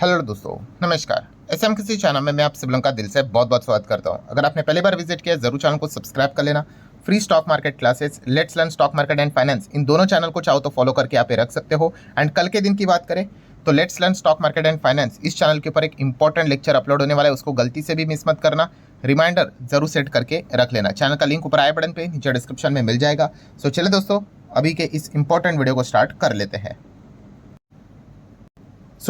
Hello दोस्तों, नमस्कार। SM किसी चैनल में मैं आप सभी लोगों का दिल से बहुत बहुत स्वागत करता हूं। अगर आपने पहली बार विजिट किया जरूर चैनल को सब्सक्राइब कर लेना। Free stock market classes, let's learn stock market and finance, इन दोनों चैनल को चाहो तो फॉलो करके आप रख सकते हो। एंड कल के दिन की बात करें तो let's learn stock market and finance इस चैनल के ऊपर एक इंपॉर्टेंट लेक्चर अपलोड होने वाला है, उसको गलती से भी मिस मत करना। रिमाइंडर जरूर सेट करके रख लेना। चैनल का लिंक ऊपर आई बटन पे नीचे डिस्क्रिप्शन में मिल जाएगा। सो चले दोस्तों, अभी के इस इंपॉर्टेंट वीडियो को स्टार्ट कर लेते हैं।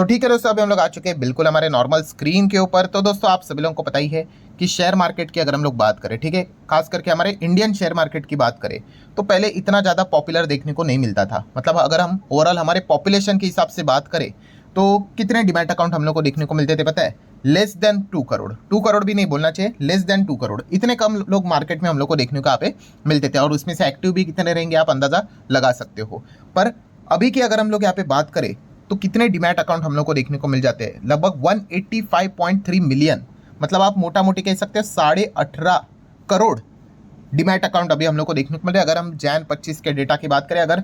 ठीक है दोस्तों, अभी हम लोग आ चुके हैं बिल्कुल हमारे नॉर्मल स्क्रीन के ऊपर। तो दोस्तों आप सभी लोगों को पता ही है कि शेयर मार्केट की अगर हम लोग बात करें, ठीक है, खास करके हमारे इंडियन शेयर मार्केट की बात करें तो पहले इतना ज़्यादा पॉपुलर देखने को नहीं मिलता था। मतलब अगर हम ओवरऑल हमारे पॉपुलेशन के हिसाब से बात करें तो कितने डिमैट अकाउंट हम लोग को देखने को मिलते थे पता है? Less than 2 crore. 2 करोड़ भी नहीं बोलना चाहिए, लेस देन 2 करोड़। इतने कम लोग मार्केट में हम लोग को देखने को यहाँ पे मिलते थे, और उसमें से एक्टिव भी कितने रहेंगे आप अंदाजा लगा सकते हो। पर अभी की अगर हम लोग यहाँ पे बात करें तो कितने डीमैट अकाउंट हम लोग को देखने को मिल जाते हैं? लगभग 185.3 मिलियन। मतलब आप मोटा मोटी कह सकते हैं 18.5 करोड़ डीमैट अकाउंट अभी हम लोग को देखने को मिल रहा है। अगर हम जैन 25 के डेटा की बात करें, अगर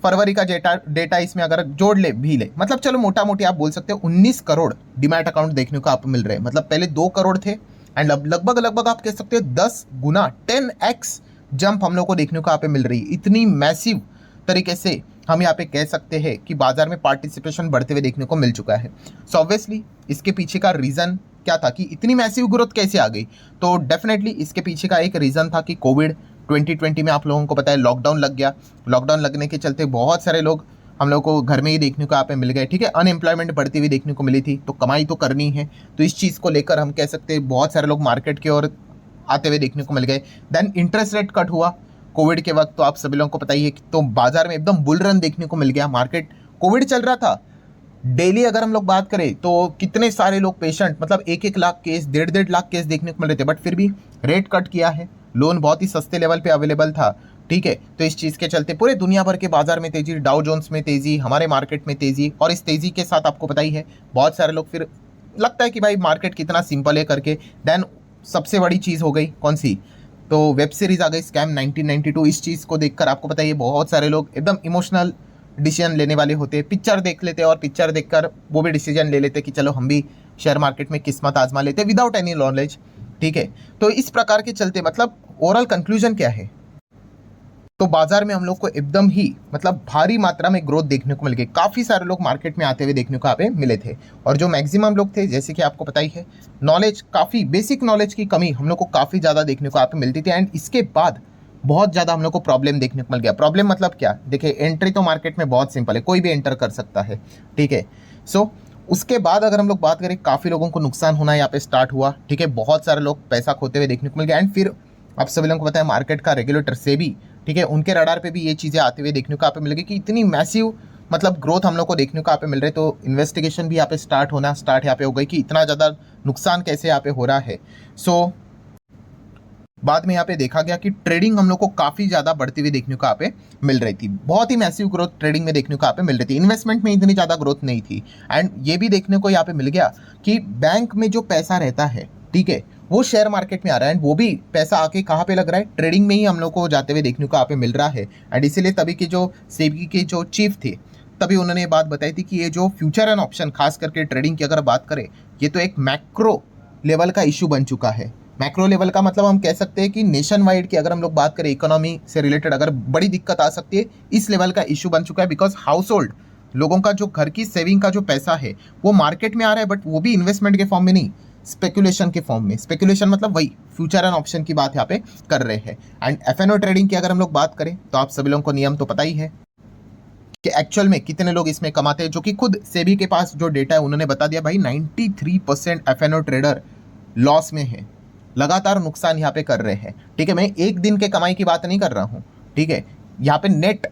फरवरी का डेटा इसमें अगर जोड़ ले भी ले, मतलब चलो मोटा मोटी आप बोल सकते हो 19 करोड़ डीमैट अकाउंट देखने को आप मिल रहे हैं। मतलब पहले 2 करोड़ थे एंड अब लगभग आप कह सकते हो 10 गुना 10x जंप हम लोग को देखने को यहाँ पे मिल रही है। इतनी मैसिव तरीके से हम यहाँ पे कह सकते हैं कि बाजार में पार्टिसिपेशन बढ़ते हुए देखने को मिल चुका है। सो ऑब्वियसली इसके पीछे का रीज़न क्या था कि इतनी मैसिव ग्रोथ कैसे आ गई? तो डेफिनेटली इसके पीछे का एक रीज़न था कि कोविड 2020 में आप लोगों को पता है लॉकडाउन लग गया। लॉकडाउन लगने के चलते बहुत सारे लोग हम लोग को घर में ही देखने को यहाँ पे मिल गए, ठीक है। अनएम्प्लॉयमेंट बढ़ती हुई देखने को मिली थी, तो कमाई तो करनी है, तो इस चीज़ को लेकर हम कह सकते हैं बहुत सारे लोग मार्केट की ओर आते हुए देखने को मिल गए। देन इंटरेस्ट रेट कट हुआ कोविड के वक्त, तो आप सभी लोगों को पता ही है कि तो बाजार में एकदम बुल रन देखने को मिल गया। मार्केट कोविड चल रहा था, डेली अगर हम लोग बात करें तो कितने सारे लोग पेशेंट, मतलब 1-1 लाख केस, 1.5 लाख केस देखने को मिल रहे थे। बट फिर भी रेट कट किया है, लोन बहुत ही सस्ते लेवल पे अवेलेबल था, ठीक है। तो इस चीज़ के चलते पूरे दुनिया भर के बाजार में तेजी, डाउ जोन्स में तेजी, हमारे मार्केट में तेजी, और इस तेजी के साथ आपको पता ही है बहुत सारे लोग फिर लगता है कि भाई मार्केट कितना सिंपल है करके। देन सबसे बड़ी चीज़ हो गई कौन सी? तो वेब सीरीज आ गई स्कैम 1992। इस चीज़ को देखकर आपको पता है बहुत सारे लोग एकदम इमोशनल डिसीजन लेने वाले होते हैं। पिक्चर देख लेते हैं और पिक्चर देखकर वो भी डिसीजन ले लेते कि चलो हम भी शेयर मार्केट में किस्मत आजमा लेते विदाउट एनी नॉलेज, ठीक है। तो इस प्रकार के चलते मतलब ओवरऑल कंक्लूजन क्या है? तो बाजार में हम लोग को एकदम ही मतलब भारी मात्रा में ग्रोथ देखने को मिल गई। काफ़ी सारे लोग मार्केट में आते हुए देखने को यहाँ पे मिले थे, और जो मैक्सिमम लोग थे, जैसे कि आपको पता ही है, नॉलेज काफ़ी बेसिक नॉलेज की कमी हम लोग को काफ़ी ज़्यादा देखने को यहाँ पे मिलती थी। एंड इसके बाद बहुत ज़्यादा हम लोग को प्रॉब्लम देखने को मिल गया। प्रॉब्लम मतलब क्या? देखिए, एंट्री तो मार्केट में बहुत सिंपल है, कोई भी एंटर कर सकता है, ठीक है। सो उसके बाद अगर हम लोग बात करें, काफ़ी लोगों को नुकसान होना यहाँ पे स्टार्ट हुआ, ठीक है। बहुत सारे लोग पैसा खोते हुए देखने को मिल गया। एंड फिर आप सभी लोगों को पता है मार्केट का रेगुलेटर से भी, ठीक है, उनके रडार पे भी ये चीज़ें आते हुए देखने को यहाँ पे मिल गई कि इतनी मैसिव मतलब ग्रोथ हम लोग को देखने को यहाँ पे मिल रही है। तो इन्वेस्टिगेशन भी यहाँ पे स्टार्ट यहाँ पे हो गई कि इतना ज़्यादा नुकसान कैसे यहाँ पे हो रहा है। सो बाद में यहाँ पे देखा गया कि ट्रेडिंग हम लोग को काफ़ी ज़्यादा बढ़ती हुई देखने को यहाँ पे मिल रही थी। बहुत ही मैसिव ग्रोथ ट्रेडिंग में देखने को यहाँ पे मिल रही थी। इन्वेस्टमेंट में इतनी ज़्यादा ग्रोथ नहीं थी। एंड ये भी देखने को यहाँ पे मिल गया कि बैंक में जो पैसा रहता है, ठीक है, वो शेयर मार्केट में आ रहा है। एंड वो भी पैसा आके कहाँ पे लग रहा है? ट्रेडिंग में ही हम लोग को जाते हुए देखने को यहाँ पे मिल रहा है। एंड इसीलिए तभी के जो सेबी के जो चीफ थे, तभी उन्होंने ये बात बताई थी कि ये जो फ्यूचर एंड ऑप्शन, खास करके ट्रेडिंग की अगर बात करें, ये तो एक मैक्रो लेवल का इशू बन चुका है। मैक्रो लेवल का मतलब हम कह सकते हैं कि नेशन वाइड की अगर हम लोग बात करें, इकोनॉमी से रिलेटेड अगर बड़ी दिक्कत आ सकती है, इस लेवल का इशू बन चुका है। बिकॉज हाउस होल्ड लोगों का जो घर की सेविंग का जो पैसा है वो मार्केट में आ रहा है, बट वो भी इन्वेस्टमेंट के फॉर्म में नहीं, स्पेकुलेशन के फॉर्म में। स्पेकुलेशन मतलब वही फ्यूचर एंड ऑप्शन की बात यहाँ पे कर रहे हैं। एंड एफएनओ ट्रेडिंग की अगर हम लोग बात करें तो आप सभी लोगों को नियम तो पता ही है कि एक्चुअल में कितने लोग इसमें कमाते हैं, जो कि खुद सेबी के पास जो डेटा है उन्होंने बता दिया भाई 93% एफएनओ ट्रेडर लॉस में है, लगातार नुकसान यहाँ पे कर रहे हैं, ठीक है। मैं एक दिन के कमाई की बात नहीं कर रहा हूँ, ठीक है। यहाँ पे नेट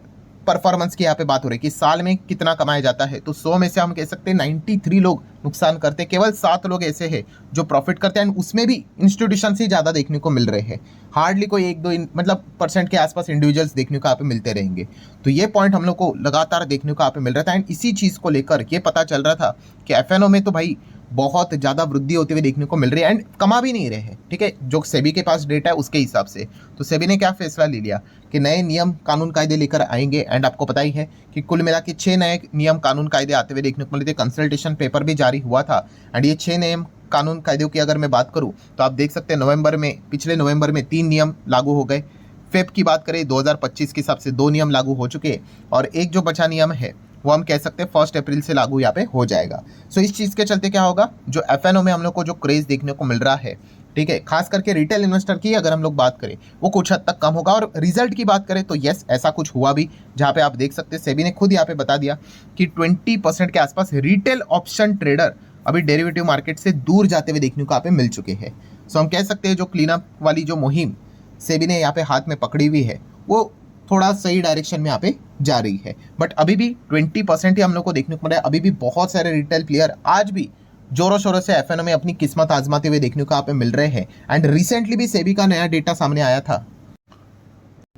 परफॉर्मेंस की यहाँ पे बात हो रही है कि साल में कितना कमाया जाता है। तो 100 में से हम कह सकते हैं 93 लोग नुकसान करते हैं, केवल 7 लोग ऐसे हैं जो प्रॉफिट करते हैं। एंड उसमें भी इंस्टीट्यूशन से ज़्यादा देखने को मिल रहे हैं, हार्डली कोई 1-2 मतलब % के आसपास इंडिविजुअल्स देखने को यहाँ पे मिलते रहेंगे। तो ये पॉइंट हम लोग को लगातार देखने को यहाँ पे मिल रहा था। एंड इसी चीज़ को लेकर ये पता चल रहा था कि एफएनओ में तो भाई बहुत ज़्यादा वृद्धि होती हुई देखने को मिल रही है एंड कमा भी नहीं रहे हैं, ठीक है, जो सेबी के पास डेटा है उसके हिसाब से। तो सेबी ने क्या फैसला ले लिया कि नए नियम कानून कायदे लेकर आएंगे एंड आपको पता ही है कि कुल मिला के 6 नए नियम कानून कायदे आते हुए देखने को मिले थे। कंसल्टेशन पेपर भी जारी हुआ था एंड ये 6 नियम कानून कायदों की अगर मैं बात करूँ तो आप देख सकते हैं नवंबर में, पिछले नवंबर में 3 नियम लागू हो गए। फेब की बात करें 2025 के हिसाब से 2 नियम लागू हो चुके हैं और एक जो बचा नियम है वो हम कह सकते हैं 1 अप्रैल से लागू यहाँ पे हो जाएगा। सो इस चीज़ के चलते क्या होगा, जो एफएनओ में हम लोग को जो क्रेज देखने को मिल रहा है, ठीक है, खास करके रिटेल इन्वेस्टर की अगर हम लोग बात करें वो कुछ हद तक कम होगा। और रिजल्ट की बात करें तो यस, ऐसा कुछ हुआ भी, जहाँ पे आप देख सकते हैं सेबी ने खुद यहाँ पे बता दिया कि 20% के आसपास रिटेल ऑप्शन ट्रेडर अभी डेरिवेटिव मार्केट से दूर जाते हुए देखने को यहाँ पे मिल चुके हैं। सो हम कह सकते हैं जो क्लीन अप वाली जो मुहिम सेबी ने यहाँ पे हाथ में पकड़ी हुई है वो थोड़ा सही डायरेक्शन में यहाँ पे जा रही है। बट अभी भी 20% ही हम लोग को देखने को मिला है। अभी भी बहुत सारे रिटेल प्लेयर आज भी जोरों शोरों से एफएनओ में अपनी किस्मत आजमाते हुए देखने को यहाँ पे मिल रहे हैं। एंड रिसेंटली भी सेबी का नया डेटा सामने आया था,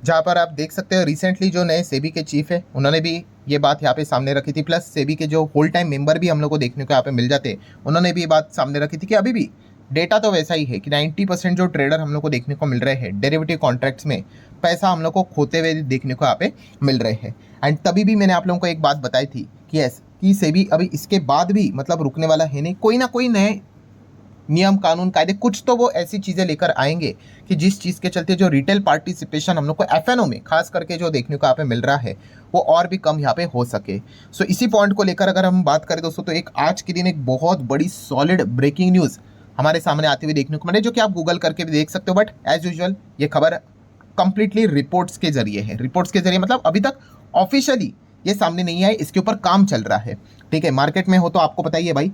जहाँ पर आप देख सकते हो रिसेंटली जो नए सेबी के चीफ है उन्होंने भी ये बात यहाँ पे सामने रखी थी। प्लस सेबी के जो होल टाइम मेंबर भी हम लोग को देखने को यहाँ पे मिल जाते, उन्होंने भी ये बात सामने रखी थी कि अभी भी डेटा तो वैसा ही है कि 90% जो ट्रेडर हम लोग को देखने को मिल रहे हैं डेरिवेटिव कॉन्ट्रैक्ट्स में पैसा हम लोग को खोते हुए देखने को यहाँ पे मिल रहे हैं। एंड तभी भी मैंने आप लोगों को एक बात बताई थी कि यस, कि सेबी अभी इसके बाद भी मतलब रुकने वाला है नहीं, कोई ना कोई नए नियम कानून कायदे कुछ तो वो ऐसी चीज़ें लेकर आएंगे कि जिस चीज़ के चलते जो रिटेल पार्टिसिपेशन हम लोग को एफएनओ में खास करके जो देखने को यहाँ पे मिल रहा है वो और भी कम यहाँ पे हो सके। सो इसी पॉइंट को लेकर अगर हम बात करें दोस्तों तो एक आज के दिन एक बहुत बड़ी सॉलिड ब्रेकिंग न्यूज़ हमारे सामने आते हुए देखने को मिले, जो कि आप गूगल करके भी देख सकते हो। बट एज यूजुअल ये खबर कंप्लीटली रिपोर्ट्स के जरिए है। रिपोर्ट्स के जरिए मतलब अभी तक ऑफिशियली ये सामने नहीं आए, इसके ऊपर काम चल रहा है, ठीक है। मार्केट में हो तो आपको पता ही है भाई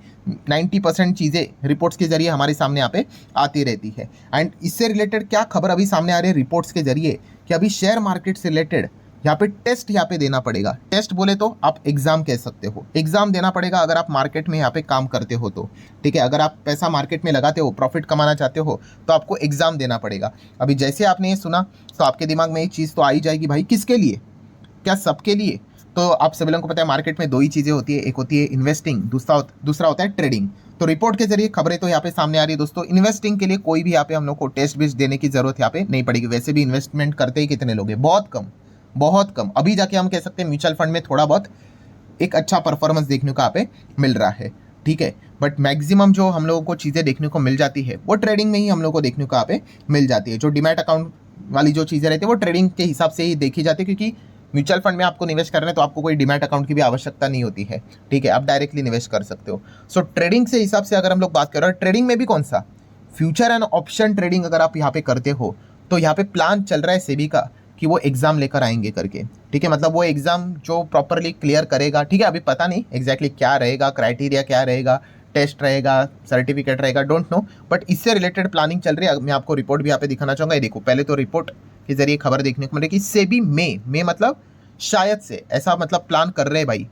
90% चीज़ें रिपोर्ट्स के जरिए हमारे सामने यहाँ पे आती रहती है। एंड इससे रिलेटेड क्या खबर अभी सामने आ रही है रिपोर्ट्स के जरिए कि अभी शेयर मार्केट से रिलेटेड यहाँ पे टेस्ट यहाँ पे देना पड़ेगा। टेस्ट बोले तो आप एग्जाम कह सकते हो, एग्जाम देना पड़ेगा अगर आप मार्केट में यहाँ पे काम करते हो तो, ठीक है। अगर आप पैसा मार्केट में लगाते हो, प्रॉफिट कमाना चाहते हो तो आपको एग्जाम देना पड़ेगा। अभी जैसे आपने ये सुना तो आपके दिमाग में एक चीज़ तो आ ही जाएगी भाई, किसके लिए, क्या सबके लिए? तो आप सभी लोगों को पता है मार्केट में 2 ही चीज़ें होती है, एक होती है इन्वेस्टिंग, दूसरा होता है ट्रेडिंग। तो रिपोर्ट के जरिए खबरें तो यहाँ पे सामने आ रही है दोस्तों। इन्वेस्टिंग के लिए कोई भी यहाँ पे हम लोग को टेस्ट बेस्ट देने की जरूरत यहाँ पे नहीं पड़ेगी। वैसे भी इन्वेस्टमेंट करते ही कितने लोग हैं, बहुत कम, बहुत कम। अभी जाके हम कह सकते हैं म्यूचुअल फंड में थोड़ा बहुत एक अच्छा परफॉर्मेंस देखने को यहाँ पे मिल रहा है, ठीक है। बट मैक्सिमम जो हम लोगों को चीज़ें देखने को मिल जाती है वो ट्रेडिंग में ही हम लोग को देखने को यहाँ पे मिल जाती है। जो डीमैट अकाउंट वाली जो चीज़ें रहती है वो ट्रेडिंग के हिसाब से ही देखी जाती है, क्योंकि म्यूचुअल फंड में आपको निवेश करना है तो आपको कोई डीमैट अकाउंट की भी आवश्यकता नहीं होती है, ठीक है, आप डायरेक्टली निवेश कर सकते हो। सो ट्रेडिंग से हिसाब से अगर हम लोग बात कर रहे हैं, ट्रेडिंग में भी कौन सा फ्यूचर एंड ऑप्शन ट्रेडिंग अगर आप यहाँ पे करते हो तो यहाँ पे प्लान चल रहा है सेबी का कि वो एग्जाम लेकर आएंगे करके, ठीक है। मतलब वो एग्जाम जो प्रॉपरली क्लियर करेगा, ठीक है, अभी पता नहीं एग्जैक्टली क्या रहेगा, क्राइटेरिया क्या रहेगा, टेस्ट रहेगा, सर्टिफिकेट रहेगा, डोंट नो, बट इससे रिलेटेड प्लानिंग चल रही है। मैं आपको रिपोर्ट भी यहाँ पे दिखाना चाहूँगा। ये देखो, पहले तो रिपोर्ट के जरिए खबर देखने को मिलेगी सेबी में मतलब शायद से ऐसा मतलब प्लान कर रहे हैं भाई,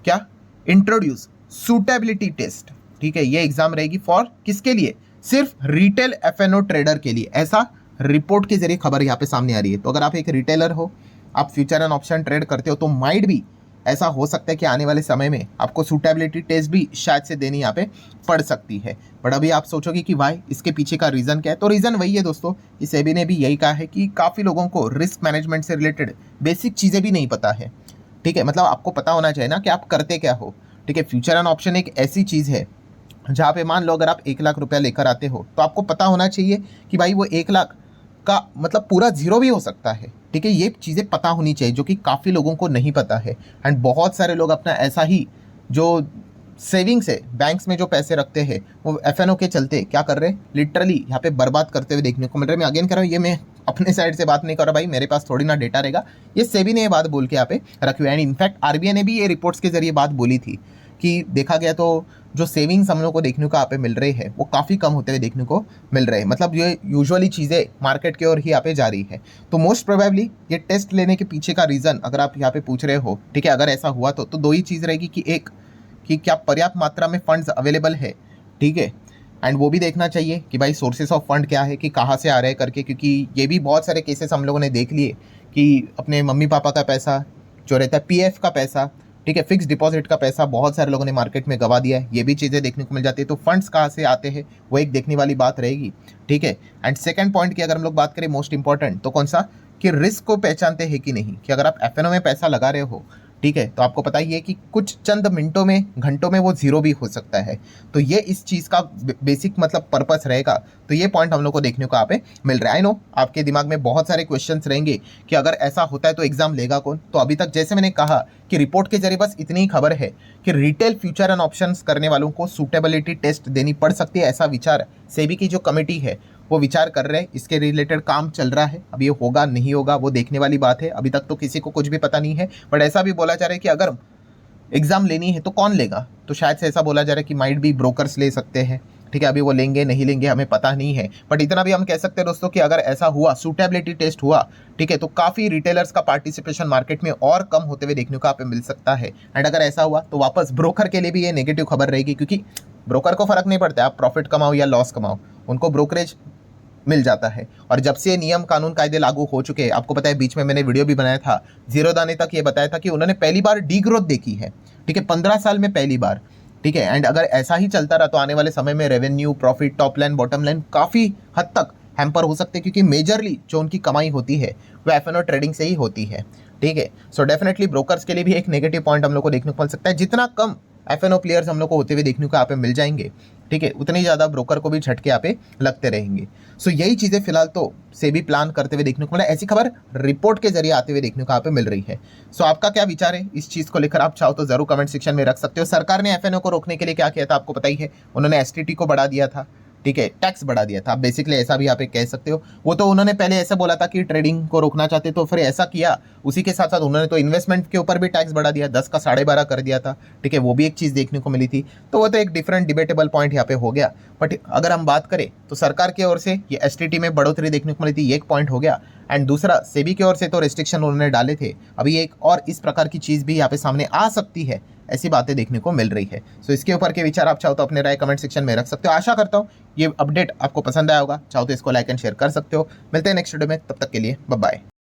क्या, इंट्रोड्यूस सूटेबिलिटी टेस्ट, ठीक है। ये एग्जाम रहेगी फॉर किसके लिए, सिर्फ रिटेल एफएनओ ट्रेडर के लिए, ऐसा रिपोर्ट के जरिए खबर यहाँ पे सामने आ रही है। तो अगर आप एक रिटेलर हो, आप फ्यूचर एंड ऑप्शन ट्रेड करते हो तो माइट भी ऐसा हो सकता है कि आने वाले समय में आपको सूटेबिलिटी टेस्ट भी शायद से देनी यहाँ पे पड़ सकती है। बट अभी आप सोचोगे कि भाई इसके पीछे का रीज़न क्या है, तो रीज़न वही है दोस्तों कि सेबी ने भी यही कहा है कि काफ़ी लोगों को रिस्क मैनेजमेंट से रिलेटेड बेसिक चीज़ें भी नहीं पता है, ठीक है। मतलब आपको पता होना चाहिए ना कि आप करते क्या हो, ठीक है। फ्यूचर एंड ऑप्शन एक ऐसी चीज़ है जहाँ पे मान लो अगर आप 1 लाख रुपया लेकर आते हो तो आपको पता होना चाहिए कि भाई वो 1 लाख का मतलब पूरा जीरो भी हो सकता है, ठीक है। ये चीज़ें पता होनी चाहिए जो कि काफ़ी लोगों को नहीं पता है। एंड बहुत सारे लोग अपना ऐसा ही जो सेविंग्स है, बैंक्स में जो पैसे रखते हैं, वो एफएनओ के चलते क्या कर रहे हैं, लिटरली यहाँ पे बर्बाद करते हुए देखने को मिल रहा है। मैं अगेन कह रहा हूँ, ये मैं अपने साइड से बात नहीं कर रहा भाई, मेरे पास थोड़ी ना डेटा रहेगा, ये सेबी ने ये बात बोल के यहाँ पे रखी हुई है। एंड इनफैक्ट आरबीआई ने भी ये रिपोर्ट्स के जरिए बात बोली थी कि देखा गया तो जो सेविंग्स हम लोग को देखने को यहाँ पे मिल रही है वो काफ़ी कम होते हुए देखने को मिल रहे हैं। मतलब ये यूजुअली चीज़ें मार्केट की ओर ही यहाँ पे जा रही है। तो मोस्ट प्रोबेबली ये टेस्ट लेने के पीछे का रीज़न अगर आप यहाँ पे पूछ रहे हो, ठीक है, अगर ऐसा हुआ तो 2 ही चीज़ रहेगी कि एक, कि क्या पर्याप्त मात्रा में फंड्स अवेलेबल है, ठीक है। एंड वो भी देखना चाहिए कि भाई सोर्सेस ऑफ फंड क्या है, कि कहाँ से आ रहे हैं करके, क्योंकि ये भी बहुत सारे केसेस हम लोगों ने देख लिए कि अपने मम्मी पापा का पैसा जो रहता है, पीएफ का पैसा, ठीक है, फिक्स डिपॉजिट का पैसा बहुत सारे लोगों ने मार्केट में गवा दिया है, ये भी चीज़ें देखने को मिल जाती है। तो फंड्स कहाँ से आते हैं वो एक देखने वाली बात रहेगी, ठीक है। एंड सेकंड पॉइंट की अगर हम लोग बात करें मोस्ट इंपॉर्टेंट, तो कौन सा, कि रिस्क को पहचानते हैं कि नहीं, कि अगर आप एफएनओ में पैसा लगा रहे हो, ठीक है, तो आपको पता ही है कि कुछ चंद मिनटों में, घंटों में वो जीरो भी हो सकता है। तो ये इस चीज़ का बेसिक मतलब पर्पस रहेगा। तो ये पॉइंट हम लोग को देखने को यहाँ पे मिल रहा है। आई नो आपके दिमाग में बहुत सारे क्वेश्चंस रहेंगे कि अगर ऐसा होता है तो एग्जाम लेगा कौन। तो अभी तक जैसे मैंने कहा कि रिपोर्ट के जरिए बस इतनी ही खबर है कि रिटेल फ्यूचर एंड ऑप्शंस करने वालों को सूटेबिलिटी टेस्ट देनी पड़ सकती है, ऐसा विचार सेबी की जो कमेटी है वो विचार कर रहे हैं। इसके रिलेटेड काम चल रहा है, अब ये होगा नहीं होगा वो देखने वाली बात है। अभी तक तो किसी को कुछ भी पता नहीं है, बट ऐसा भी बोला जा रहा है कि अगर एग्जाम लेनी है तो कौन लेगा, तो शायद से ऐसा बोला जा रहा है कि माइट भी ब्रोकर्स ले सकते हैं, ठीक है। अभी वो लेंगे नहीं लेंगे हमें पता नहीं है, बट इतना भी हम कह सकते हैं दोस्तों कि अगर ऐसा हुआ, सूटेबिलिटी टेस्ट हुआ, ठीक है, तो काफ़ी रिटेलर्स का पार्टिसिपेशन मार्केट में और कम होते हुए देखने को आप मिल सकता है। एंड अगर ऐसा हुआ तो वापस ब्रोकर के लिए भी ये नेगेटिव खबर रहेगी, क्योंकि ब्रोकर को फर्क नहीं पड़ता आप प्रॉफिट कमाओ या लॉस कमाओ, उनको ब्रोकरेज मिल जाता है। और जब से नियम कानून कायदे लागू हो चुके हैं, आपको पता है बीच में मैंने वीडियो भी बनाया था, जीरो दाने तक ये बताया था कि उन्होंने पहली बार डी ग्रोथ देखी है, ठीक है, 15 साल में पहली बार, ठीक है। एंड अगर ऐसा ही चलता रहा तो आने वाले समय में revenue, profit, top line, bottom line काफ़ी हद तक हैम्पर हो सकते हैं, क्योंकि मेजरली जो उनकी कमाई होती है वो एफएनओ ट्रेडिंग से ही होती है, ठीक है। सो डेफिनेटली ब्रोकर्स के लिए भी एक नेगेटिव पॉइंट हम लोग को देखने को मिल सकता है। जितना कम एफएनओ प्लेयर्स हम लोग को होते हुए देखने को यहाँ पे मिल जाएंगे, ठीक है, उतने ही ज़्यादा ब्रोकर को भी झटके यहाँ पे लगते रहेंगे। सो यही चीज़ें फिलहाल तो सेबी प्लान करते हुए देखने को मिला, ऐसी खबर रिपोर्ट के जरिए आते हुए देखने को यहाँ पे मिल रही है। सो आपका क्या विचार है इस चीज़ को लेकर, आप चाहो तो जरूर कमेंट सेक्शन में रख सकते हो। सरकार ने एफएनओ को रोकने के लिए क्या किया था आपको पता ही है, उन्होंने एसटीटी को बढ़ा दिया था, ठीक है, टैक्स बढ़ा दिया था। आप बेसिकली ऐसा भी यहाँ पे कह सकते हो। वो तो उन्होंने पहले ऐसा बोला था कि ट्रेडिंग को रोकना चाहते, तो फिर ऐसा किया, उसी के साथ साथ उन्होंने तो इन्वेस्टमेंट के ऊपर भी टैक्स बढ़ा दिया, 10 का 12.5 कर दिया था, ठीक है, वो भी एक चीज़ देखने को मिली थी। तो वो तो एक डिफरेंट डिबेटेबल पॉइंट यहाँ पे हो गया। बट अगर हम बात करें तो सरकार की ओर से ये एसटीटी में बढ़ोतरी देखने को मिली थी, ये एक पॉइंट हो गया। एंड दूसरा, सेबी की ओर से तो रेस्ट्रिक्शन उन्होंने डाले थे, अभी एक और इस प्रकार की चीज़ भी यहाँ पे सामने आ सकती है, ऐसी बातें देखने को मिल रही है। सो इसके ऊपर के विचार आप चाहो तो अपने राय कमेंट सेक्शन में रख सकते हो। आशा करता हूँ ये अपडेट आपको पसंद आया होगा, चाहो तो इसको लाइक एंड शेयर कर सकते हो। मिलते हैं नेक्स्ट वीडियो में, तब तक के लिए बाय बाय।